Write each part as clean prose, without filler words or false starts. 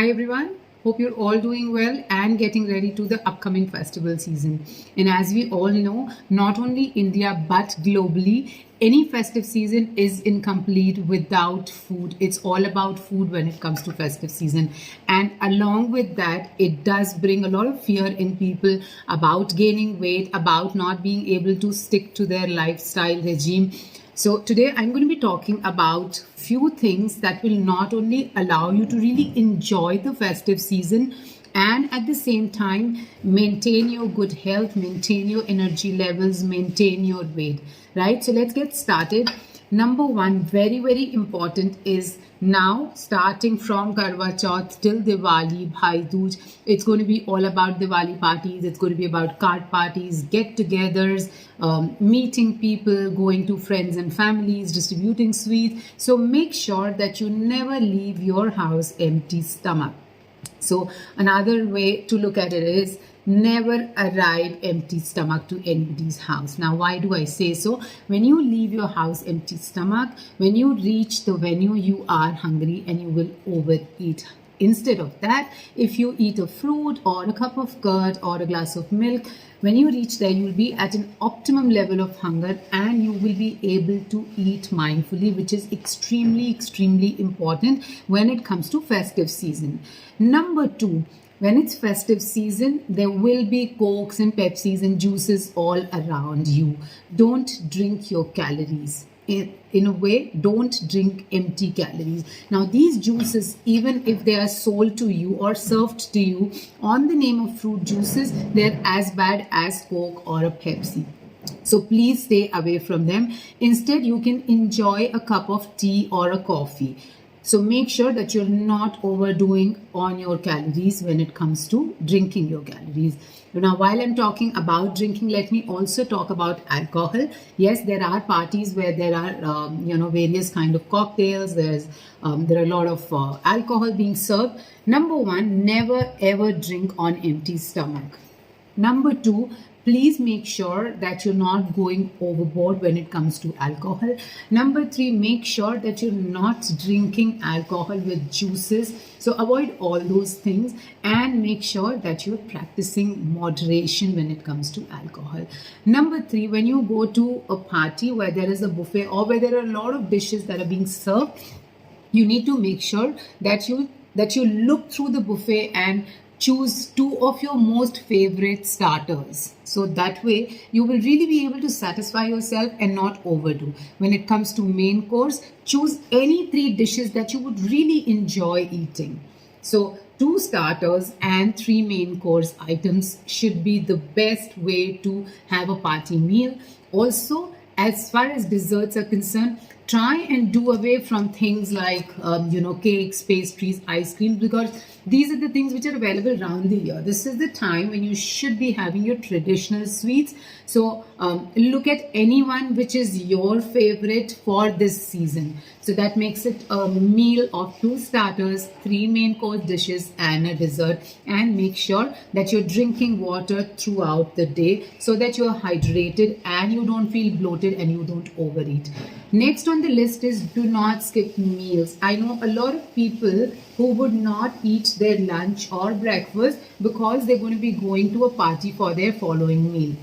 Hi everyone, hope you're all doing well and getting ready to the upcoming festival season. And as we all know, not only India but globally, any festive season is incomplete without food. It's all about food when it comes to festive season. And along with that, it does bring a lot of fear in people about gaining weight, about not being able to stick to their lifestyle regime. So today I'm going to be talking about few things that will not only allow you to really enjoy the festive season and at the same time maintain your good health, maintain your energy levels, maintain your weight, right? So let's get started. Number one, very important is now starting from Karwa Chauth till Diwali, Bhai Dooj. It's going to be all about Diwali parties. It's going to be about card parties, get-togethers, meeting people, going to friends and families, distributing sweets. So make sure that you never leave your house empty stomach. So another way to look at it is never arrive empty stomach to anybody's house. Now, why do I say so? When you leave your house empty stomach, when you reach the venue, you are hungry and you will overeat. Instead of that, if you eat a fruit or a cup of curd or a glass of milk, when you reach there, you will be at an optimum level of hunger and you will be able to eat mindfully, which is extremely important when it comes to festive season. Number two, when it's festive season, there will be Cokes and Pepsis and juices all around you. Don't drink your calories. In a way, don't drink empty calories. Now, these juices, even if they are sold to you or served to you on the name of fruit juices, they're as bad as Coke or a Pepsi. So please stay away from them. Instead, you can enjoy a cup of tea or a coffee. So make sure that you're not overdoing on your calories when it comes to drinking your calories. Now, while I'm talking about drinking, let me also talk about alcohol. Yes, there are parties where there are, various kind of cocktails. There are a lot of alcohol being served. Number one, never ever drink on empty stomach. Number two, please make sure that you're not going overboard when it comes to alcohol. Number three, make sure that you're not drinking alcohol with juices. So avoid all those things and make sure that you're practicing moderation when it comes to alcohol. Number three, when you go to a party where there is a buffet or where there are a lot of dishes that are being served, you need to make sure that you look through the buffet and choose two of your most favorite starters. So that way you will really be able to satisfy yourself and not overdo. When it comes to main course, choose any three dishes that you would really enjoy eating. So 2 starters and 3 main course items should be the best way to have a party meal. Also, as far as desserts are concerned, try and do away from things like, cakes, pastries, ice cream, because these are the things which are available around the year. This is the time when you should be having your traditional sweets. So look at anyone which is your favorite for this season. So that makes it a meal of 2 starters, 3 main course dishes and a dessert. And make sure that you're drinking water throughout the day so that you're hydrated and you don't feel bloated and you don't overeat. Next on the list is do not skip meals. I know a lot of people who would not eat their lunch or breakfast because they're going to be going to a party for their following meal.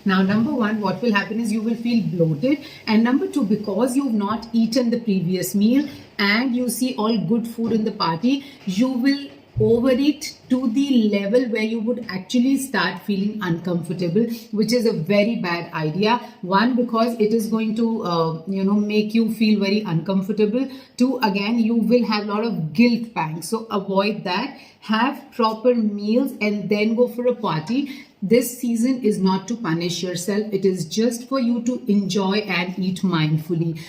Now, number one, what will happen is you will feel bloated. And number two, because you've not eaten the previous meal and you see all good food in the party, you will overeat to the level where you would actually start feeling uncomfortable, which is a very bad idea. One, because it is going to make you feel very uncomfortable. Two, again, you will have a lot of guilt pangs. So avoid that. Have proper meals and then go for a party. This season is not to punish yourself. It is just for you to enjoy and eat mindfully.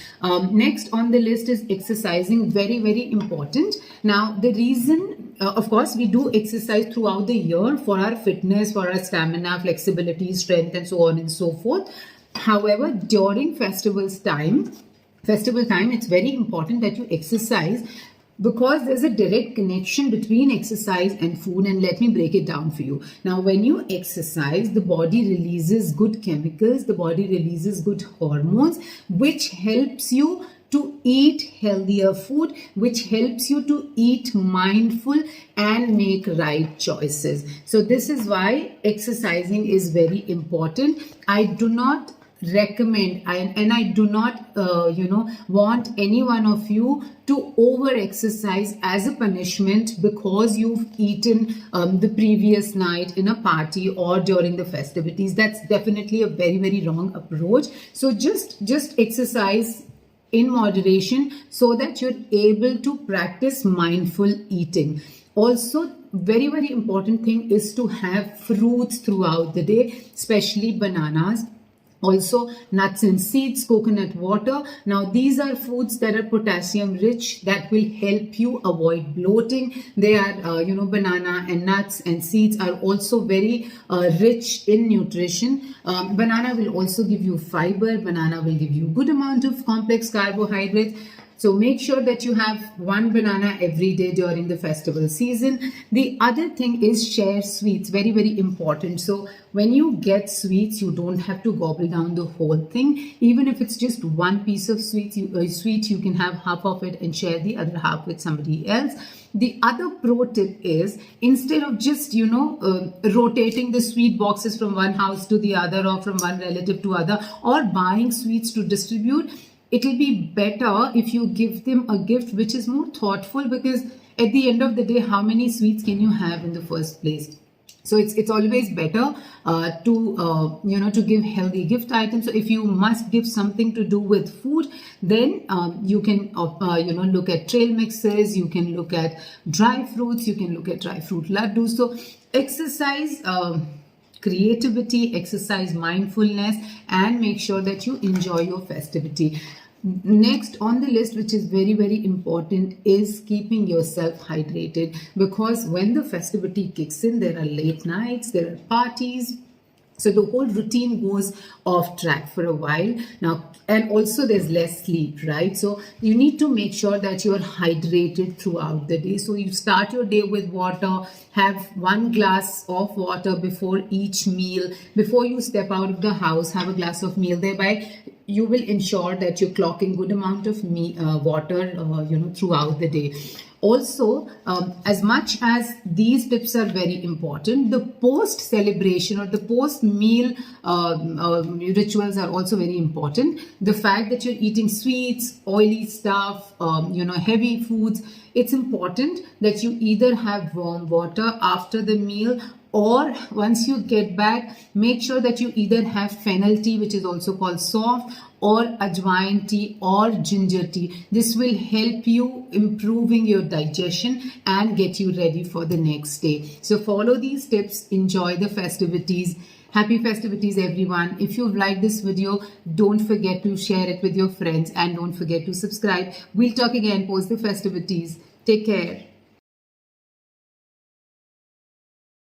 Next on the list is exercising. Very important. Now, the reason, of course, we do exercise throughout the year for our fitness, for our stamina, flexibility, strength, and so on and so forth. However, during festival time, it's very important that you exercise because there's a direct connection between exercise and food, and let me break it down for you. Now, when you exercise, the body releases good chemicals, the body releases good hormones, which helps you to eat healthier food, which helps you to eat mindful and make right choices. So this is why exercising is very important. I do not recommend and I do not want any one of you to over exercise as a punishment because you've eaten the previous night in a party or during the festivities. That's definitely a very, very wrong approach. So just exercise in moderation so that you're able to practice mindful eating. Also, very, very important thing is to have fruits throughout the day, especially bananas. Also, nuts and seeds, coconut water. Now, these are foods that are potassium rich that will help you avoid bloating. They are, banana and nuts and seeds are also very rich in nutrition. Banana will also give you fiber. Banana will give you good amount of complex carbohydrates. So make sure that you have one banana every day during the festival season. The other thing is share sweets, very, very important. So when you get sweets, you don't have to gobble down the whole thing. Even if it's just one piece of sweet, you can have half of it and share the other half with somebody else. The other pro tip is instead of just, rotating the sweet boxes from one house to the other or from one relative to other or buying sweets to distribute, it will be better if you give them a gift which is more thoughtful, because at the end of the day, how many sweets can you have in the first place? So it's always better to give healthy gift items. So if you must give something to do with food, then you can look at trail mixes, you can look at dry fruits, you can look at dry fruit laddus. So exercise creativity, exercise mindfulness, and make sure that you enjoy your festivity. Next on the list, which is very, very important, is keeping yourself hydrated, because when the festivity kicks in, there are late nights, there are parties. So the whole routine goes off track for a while now, and also there's less sleep, right? So you need to make sure that you're hydrated throughout the day. So you start your day with water, have 1 glass of water before each meal. Before you step out of the house, have a glass of meal. Thereby, you will ensure that you're clocking good amount of water, throughout the day. Also, as much as these tips are very important, the post celebration or the post meal rituals are also very important. The fact that you're eating sweets, oily stuff, heavy foods, it's important that you either have warm water after the meal, or once you get back, make sure that you either have fennel tea, which is also called soft, or ajwain tea or ginger tea. This will help you improving your digestion and get you ready for the next day. So follow these tips, enjoy the festivities. Happy festivities, everyone. If you've liked this video, don't forget to share it with your friends and don't forget to subscribe. We'll talk again post the festivities. Take care.